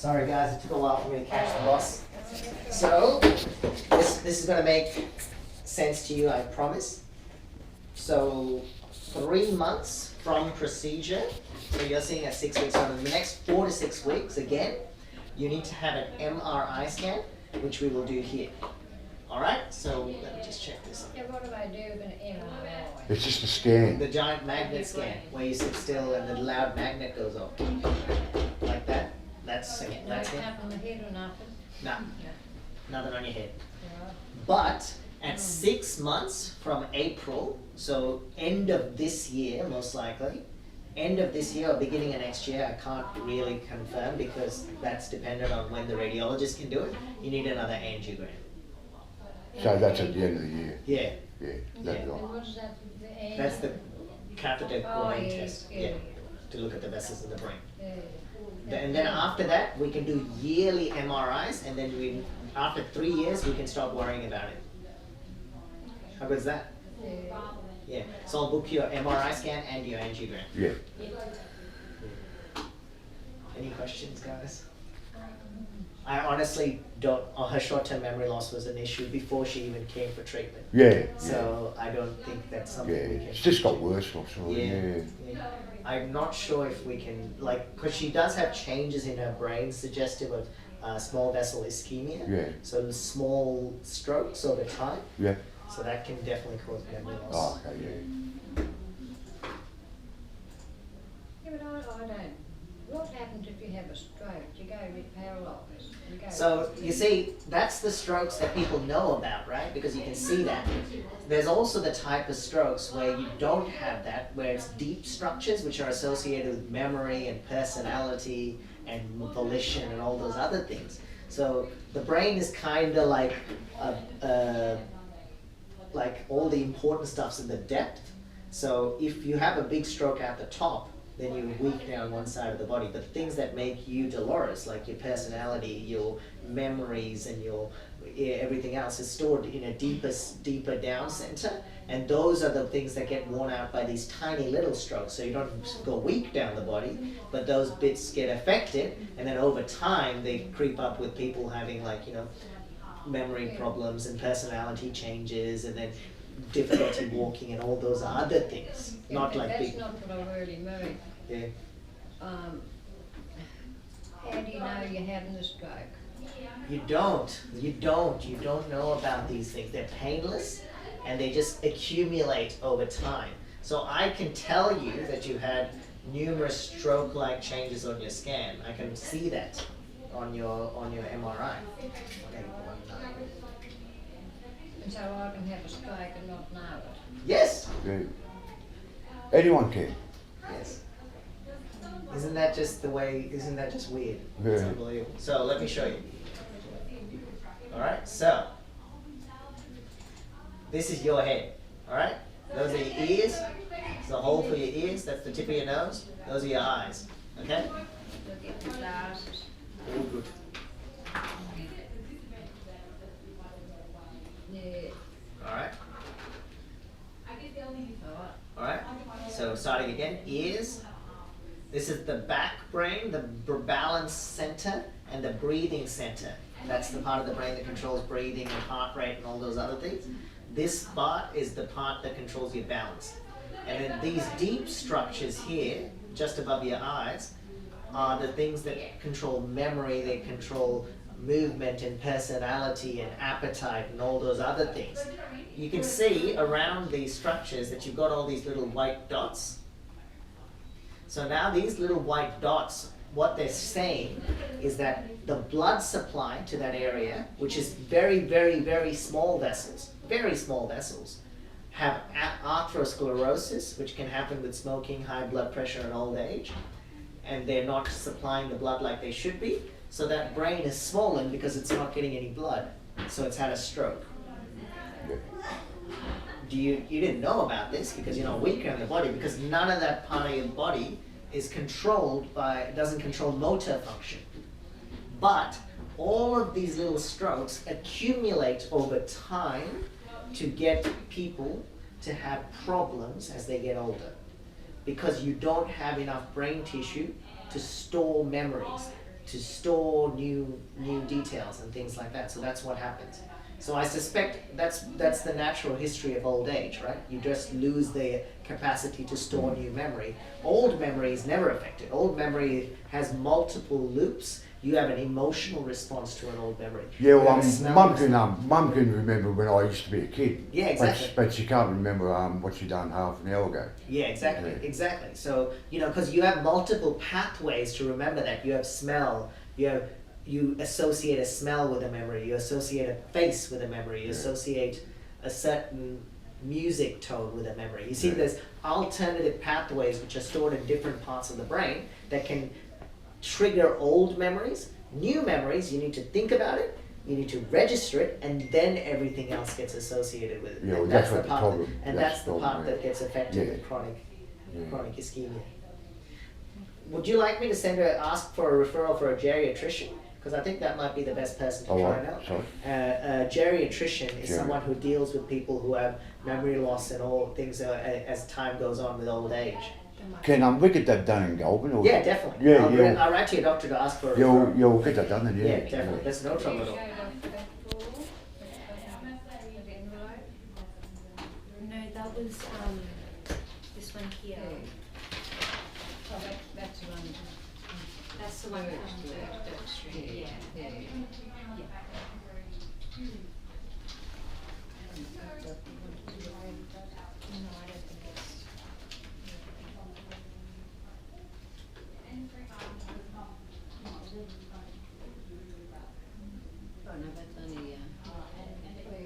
Sorry guys, it took a while for me to catch the boss. So, this is going to make sense to you, I promise. So, 3 months from procedure, so you're seeing at 6 weeks, so in the next 4 to 6 weeks, again, you need to have an MRI scan, which we will do here. Alright, so let me just check this out. Yeah, what do I do with an MRI? It's just a scan. The giant magnet scan, where you sit still and the loud magnet goes off. Like that. That's it. No tap on the head or nothing? No, nothing on your head. Right. But at 6 months from April, so end of this year most likely, end of this year or beginning of next year, I can't really confirm because that's dependent on when the radiologist can do it, you need another angiogram. So that's at the end of the year. Yeah, Yeah, And that's right. what is that? that's the catheter groin yeah, test, yeah. to look at the vessels in the brain. Yeah. And then after that, we can do yearly MRIs, and then after 3 years, we can stop worrying about it. How good is that? Yeah. Yeah. So I'll book your MRI scan and your angiogram. Yeah. Any questions, guys? I honestly don't. Her short-term memory loss was an issue before she even came for treatment. Yeah. So I don't think that's Yeah. something we can. It's just got worse, obviously. Yeah. Yeah. I'm not sure if we can, like, because she does have changes in her brain suggestive of small vessel ischemia. Yeah. So the small strokes over time. Yeah. So that can definitely cause memory loss. Oh, okay, yeah. Yeah, but I don't. What happens if you have a stroke? You go a bit paralysed. So you see, that's the strokes that people know about, right? Because you can see that. There's also the type of strokes where you don't have that, where it's deep structures which are associated with memory and personality and volition and all those other things. So the brain is kind of like all the important stuff's in the depth. So if you have a big stroke at the top, then you're weak down one side of the body. But the things that make you Dolores, like your personality, your memories, and your everything else, is stored in a deeper down center. And those are the things that get worn out by these tiny little strokes. So you don't go weak down the body, but those bits get affected, and then over time they creep up with people having, like, you know, memory problems and personality changes, and then difficulty walking and all those other things. Yeah, Not but like that's big. not what I really mean. Yeah. How do you know you're having a stroke? You don't know about these things. They're painless and they just accumulate over time. So I can tell you that you had numerous stroke-like changes on your scan. I can see that on your MRI. And so I can have a stroke and not know it. Yes. Yeah. Anyone can. Yes. Isn't that just weird? Yeah. It's unbelievable. So let me show you. Alright, so this is your head. Alright? Those are your ears. It's the hole for your ears, that's the tip of your nose. Those are your eyes. Okay? Look at the glasses. All good. Yeah. Alright? Alright. Alright? So starting again, ears. This is the back brain, the balance center, and the breathing center. That's the part of the brain that controls breathing and heart rate and all those other things. This part is the part that controls your balance. And then these deep structures here, just above your eyes, are the things that control memory, they control movement and personality and appetite and all those other things. You can see around these structures that you've got all these little white dots. So now these little white dots, what they're saying is that the blood supply to that area, which is very, very, very small vessels, have atherosclerosis, which can happen with smoking, high blood pressure, and old age, and they're not supplying the blood like they should be. So that brain is swollen because it's not getting any blood. So it's had a stroke. Yeah. You didn't know about this because you're not weaker in the body, because none of that part of your body is controlled by, doesn't control motor function. But all of these little strokes accumulate over time to get people to have problems as they get older, because you don't have enough brain tissue to store memories, to store new details and things like that. So that's what happens. So I suspect that's the natural history of old age, right? You just lose the capacity to store new memory. Old memory is never affected. Old memory has multiple loops. You have an emotional response to an old memory. Yeah, well, You have a smell Mum can remember when I used to be a kid. Yeah, exactly. But she can't remember what she done half an hour ago. Yeah, exactly, Yeah. exactly. So, because you have multiple pathways to remember that. You have smell, you associate a smell with a memory, you associate a face with a memory, you associate a certain music tone with a memory. You see, there's alternative pathways which are stored in different parts of the brain that can trigger old memories. New memories, you need to think about it, you need to register it, and then everything else gets associated with it. Yeah, well, And that's the what the part problem- and that's that's the the problem, part yeah. that gets affected Yeah. with chronic Yeah. ischemia. Would you like me to ask for a referral for a geriatrician? Because I think that might be the best person to Oh, try right, it out. sorry. A geriatrician is Geri- someone who deals with people who have memory loss and all things as time goes on with old age. Can we get that done in Goulburn? Or? Yeah, definitely. Yeah, I'll write to your doctor to ask for a You'll referral. get that done then, yeah. Yeah, definitely. There's no trouble at all. No, that was this one here. Oh, that's the one. That's the one from Burke Street. Yeah. Yeah. No, I don't think it's. Oh, no, that's only, oh,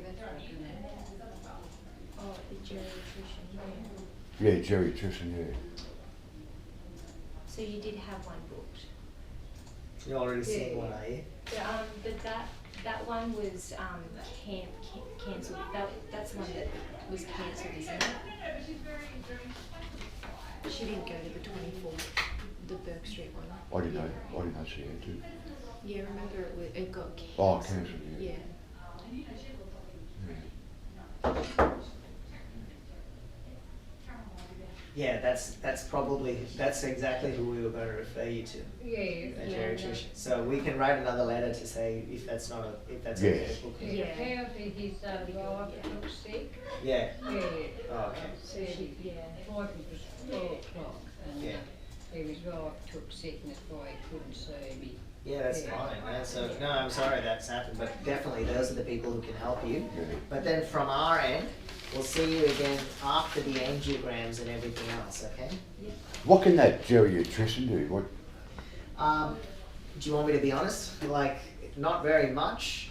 that's right, isn't it? Oh, the geriatrician. Yeah, geriatrician, yeah. So you did have one booked. You're already seeing Yeah. one, are you? But that one was cancelled. That's the one that was cancelled, isn't it? She didn't go to the 24th, the Burke Street one. I didn't know she had to. Yeah, remember it got cancelled. Oh, cancelled, yeah. Yeah. Yeah, that's exactly who we were going to refer you to. Yeah. A Yeah. geriatrician. So we can write another letter to say if that's okay Yes. to book him. Yeah. Apparently his wife took sick. Yeah. Yeah. Oh, okay. So she, yeah. Wife was 4 o'clock and Yeah. his wife took sick and that's why he couldn't see me. Yeah, that's Yeah. fine. Man. So no, I'm sorry that's happened, but definitely those are the people who can help you. Yeah. But then from our end, we'll see you again after the angiograms and everything else. Okay? What can that geriatrician do? What? Do you want me to be honest? Like, not very much.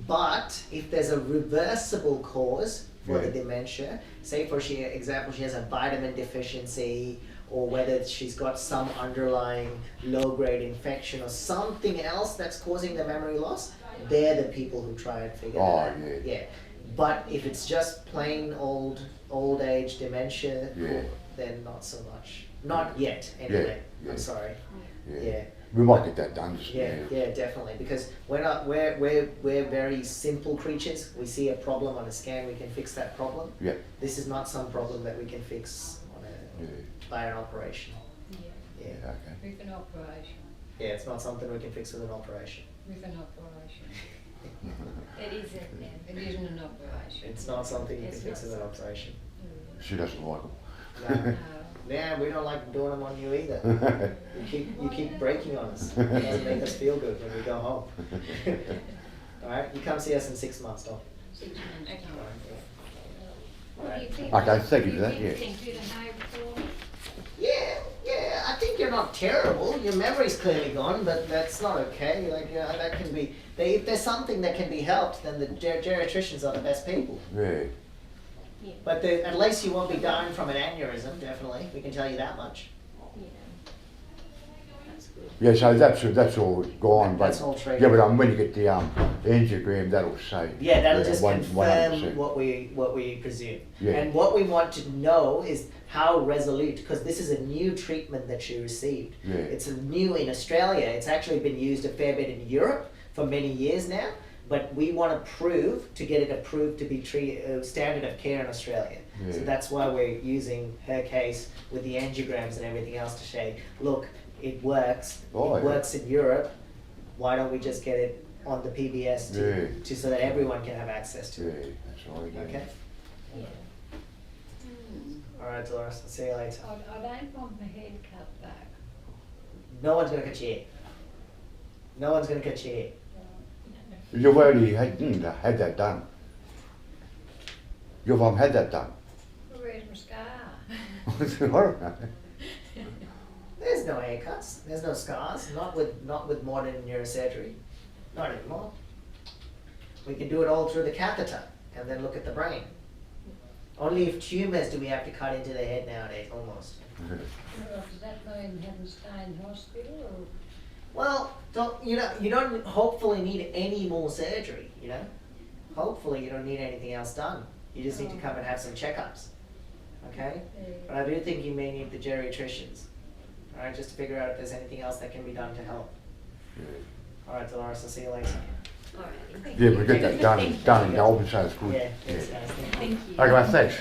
But if there's a reversible cause for the Yeah. dementia, say for example, she has a vitamin deficiency, or whether she's got some underlying low-grade infection or something else that's causing the memory loss, they're the people who try and figure that out. Yeah. Yeah. But if it's just plain old age dementia, Yeah. then not so much. Not yet, anyway. Yeah. I'm sorry. Yeah. Yeah. We might get that done. Just, Yeah, yeah, definitely. Because we're very simple creatures. We see a problem on a scan, we can fix that problem. Yeah. This is not some problem that we can fix Yeah. by an operation. Yeah. Yeah. Yeah, okay. With an operation. Yeah, it's not something we can fix with an operation. With an operation. It isn't then. It isn't an operation. It's not something you can It's fix not with an operation. She doesn't like them. No. No. Yeah, we don't like doing them on you either. You keep breaking on us. It doesn't make us feel good when we go home. Alright, you come see us in 6 months, Dom. 6 months time. Alright. What do you think? Okay, thank you for that, Do you yeah. think you'd know before? Yeah, I think you're not terrible. Your memory's clearly gone, but that's not okay. Like, that can be, if there's something that can be helped, then the geriatricians are the best people. Yeah. Yeah. But at least you won't be dying from an aneurysm, definitely. We can tell you that much. Yeah. That's good. Yeah, so that's all gone. That's but, all treated. Yeah, but when you get the angiogram, that'll say. Yeah, that'll just 100%. confirm what we presume. Yeah. And what we want to know is how resolute, because this is a new treatment that she received. Yeah. It's new in Australia. It's actually been used a fair bit in Europe for many years now. But we want to get it approved to be standard of care in Australia. So Yeah. that's why we're using her case with the angiograms and everything else to say, look, it works. Oh, It yeah. works in Europe. Why don't we just get it on the PBS Yeah. so that everyone can have access to Yeah, it? that's right. Yeah. Okay. Yeah. All right, Dolores. I'll see you later. I don't want my head cut back. No one's gonna cut your hair. No one's gonna cut your hair. You've already had that done. You've had that done. Where's my scar? Alright. There's no haircuts. There's no scars. Not with modern neurosurgery. Not anymore. We can do it all through the catheter and then look at the brain. Only if tumours do we have to cut into the head nowadays, almost. Well, does that mean having to stay in hospital or? Well, you don't hopefully need any more surgery, you know? Hopefully you don't need anything else done. You just need to come and have some checkups. Okay? But I do think you may need the geriatricians. Alright, just to figure out if there's anything else that can be done to help. Alright, Dolores, I'll see you later. Alrighty. Yeah, we get that done in Melbourne, so it's good. Yeah, thanks guys. Thank you. Thank you. Okay, thanks.